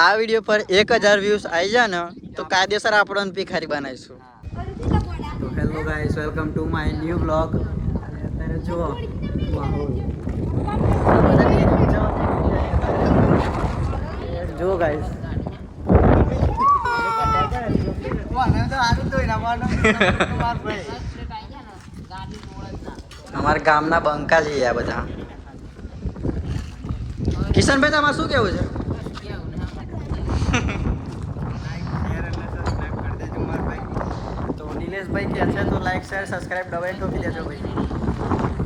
આ વિડીયો પર 1000 વ્યૂઝ આવી જાય ને તો કાયદેસર આપણને ભિખારી બનાવીશું. તો hello guys, welcome to my new blog. અત્યારે જુઓ જુઓ ગાઈસ, અમારા ગામના બંકા છે આ બધા. કિશનભાઈ તમારે શું કેવું છે? તો નિલેશભાઈ કે છે તો લાઈક શેર સબસ્ક્રાઇબ દબાઈ ઠોકી દેજો ભાઈ.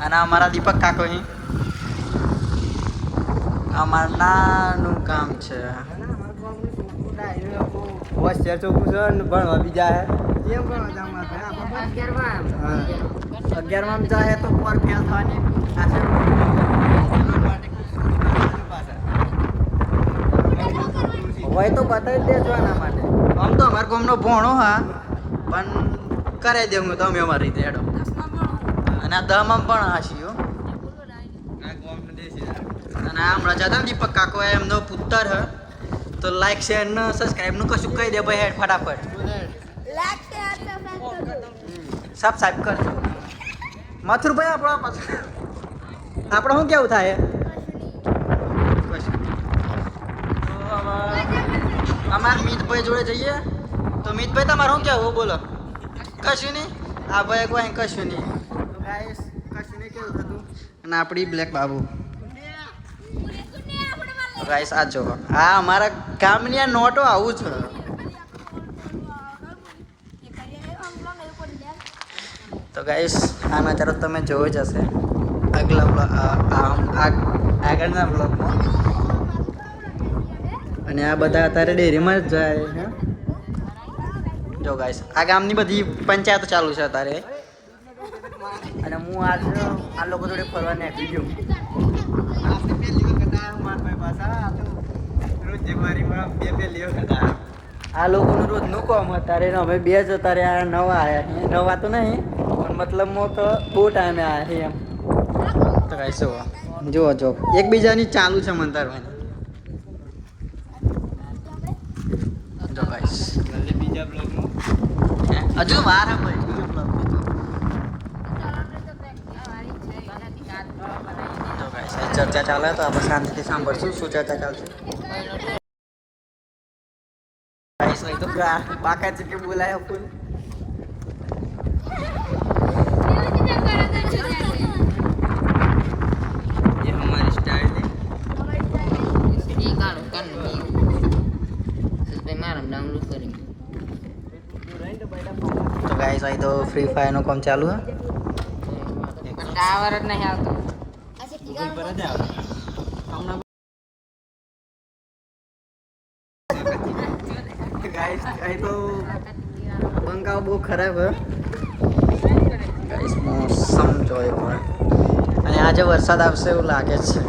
અને અમારા દીપક કાકો અહીં અમારું નાનું કામ છે. બસ શેર ચોખ્ખું છે ને ભણવા બીજા હે કેમ ભણવા જમવા 11માં જાય તો પર ફેલ થવાની હોય તો બતાવી દેજો આના માટે. આમ તો અમારા ગામનો ભણો હા પણ કરાવી દે હું તમે અમારી રીતે હેડો. અને આ દમાં પણ હાશીઓ અને આ હમણાં જતા ને દીપક કાકો એમનો પુત્ર હ તો લાઈક શેર ને સબસ્ક્રાઇબ નું કશું કહી દે ભાઈ હેડ ફટાફટ. સબસ્ક્રાઇબ કરજો મથુરભાઈ. આપણે શું કેવું થાય અમારે મિતભાઈ જોડે જઈએ તો મિતભાઈ તમારે શું કેવું બોલો? કશું નહીં. આ ભાઈ કોઈ કશું નહીં. તો ગાઈસ કશું નહીં કેવું થતું. અને આપણી બ્લેક બાબુ ગાઈસ આ જો આ અમારા ગામની આ નોટો આવું છે. તો ગાઈસ આ નજારો તમે જોયો જ હશે આગળના બ્લોગમાં. અને આ બધા અત્યારે ડેરીમાં જ જાય છે. જો ગાઈસ આ ગામની બધી પંચાયતો ચાલુ છે અત્યારે. અને હું આજ આ લોકો જોડે ફરવા નીકળી ગયો. આ લોકોનું રોજનું કામ અત્યારે અમે બે જ અત્યારે આ નવા આવ્યા. નવા તો નહીં પણ મતલબમાં તો બહુ ટાઈમે આવ્યા છે એમ. તો ગાઈસ જુઓ જો એકબીજાની ચાલુ છે મંતરવાની. જો ગાઈસ બીજા બ્લોગમાં હજુ વાર હે ભાઈ. બીજો બ્લોગ તો ગાઈસ ચર્ચા ચાલે તો આપણે શાંતિથી સાંભળશું શું ચર્ચા ચાલશે. ગાઈસ ભાઈ તો બાકા છે કે બોલાય ફૂલ. ये हमारी स्टाइल है. ये गानो कान में पे मारम डाउनलोड करेंगे. तो गाइस भाई तो फ्री फायर નો કામ ચાલુ હે. ટાવર જ નહીં આવતો. ગૂગલ પર જ આવે. ગાઈસ આ તો બંગાવ બહુ ખરાબ હે. ગાઈસ મોસમ જોઈ પણ અને આજે વરસાદ આવશે એવું લાગે છે.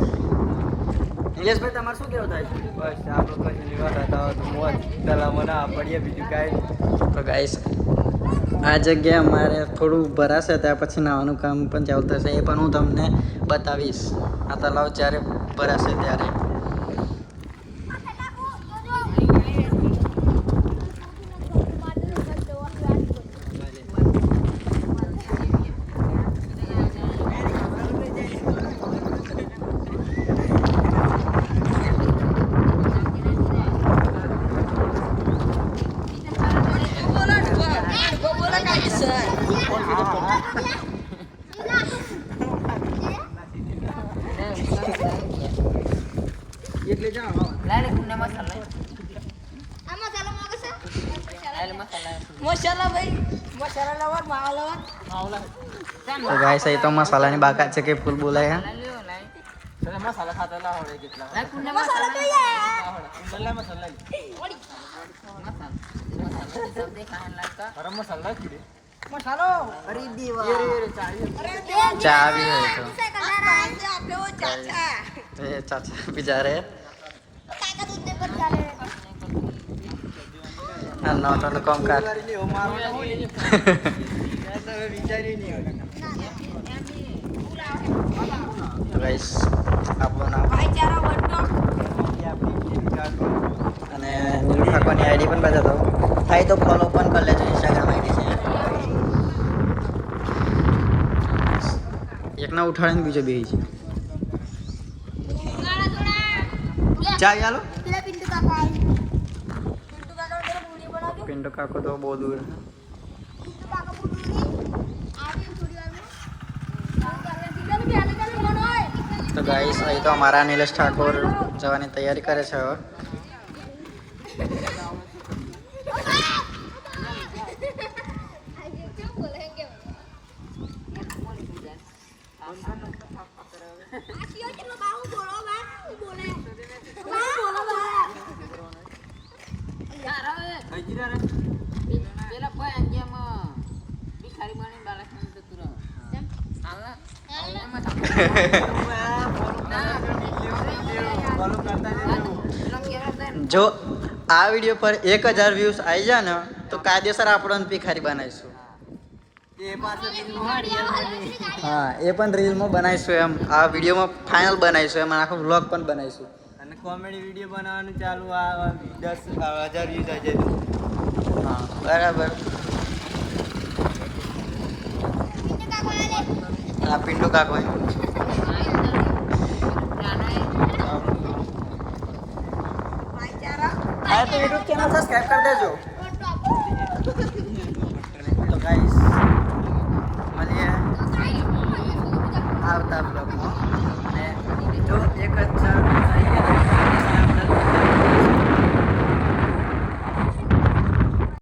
નિલેશભાઈ તમારે શું કેવું થાય છે? બસ આપણો કશું લેવા હતા તો મોજ પેલા મને પડીએ બીજું કાંઈ. તો ગાઈસ આ જગ્યાએ અમારે થોડું ભરાશે ત્યાં પછી નાવાનું કામ પણ ચાલુ થશે એ પણ હું તમને બતાવીશ. આ તલાવ જ્યારે ભરાશે ત્યારે. એટલે જાઓ લાલે કુને મસાલા આ મસાલા માંગે છે આલે મસાલા ભાઈ મસાલા લવર માવલા. તો ગાઈસ અહીં તો મસાલાની બાકાત છે કે ફૂલ બોલાય હે. મસાલા ખાતા ના આવડે કેટલા લા કુને મસાલા તો યાર કુંડલા મસાલા મસાલા सब देखा है लाका गरम मसाला किरे मसालो अरे देवा अरे चाबी है तो आपने वो चाचा ये चाचा भी जा रहे हैं काका दूध दे पर जा रहे हैं नौटो नो काम कर तो गाइस आप लोग ना भाईचारा बंटो થાય તો ફોલો પણ કરી લેજો ઇન્સ્ટાગ્રામ આઈડી છે એકના ઉઠાડીને બીજો બે છે ચા ચાલો પિન્ટુ કાકો તો બહુ દૂર તો ગાઈસ અહીં તો અમારા નિલેશ ઠાકોર જવાની તૈયારી કરે છે હવે જો આ વિડીયો પર 1000 વ્યૂઝ આવી જાય ને તો કાયદેસર આપણને ભિખારી બનાવીશું હા એ પણ રીલમાં બનાવીશું એમ આ વિડીયોમાં ફાઇનલ બનાવીશું એમ આખો વ્લોગ પણ બનાવીશું અને કોમેડી વિડીયો બનાવવાનું ચાલુ આ 10,000 વ્યૂઝ આવી જાય હા બરાબર આ પિન્ટુ કાકો હા તો યુટ્યુબ ચેનલ સબસ્ક્રાઇબ કરી દેજો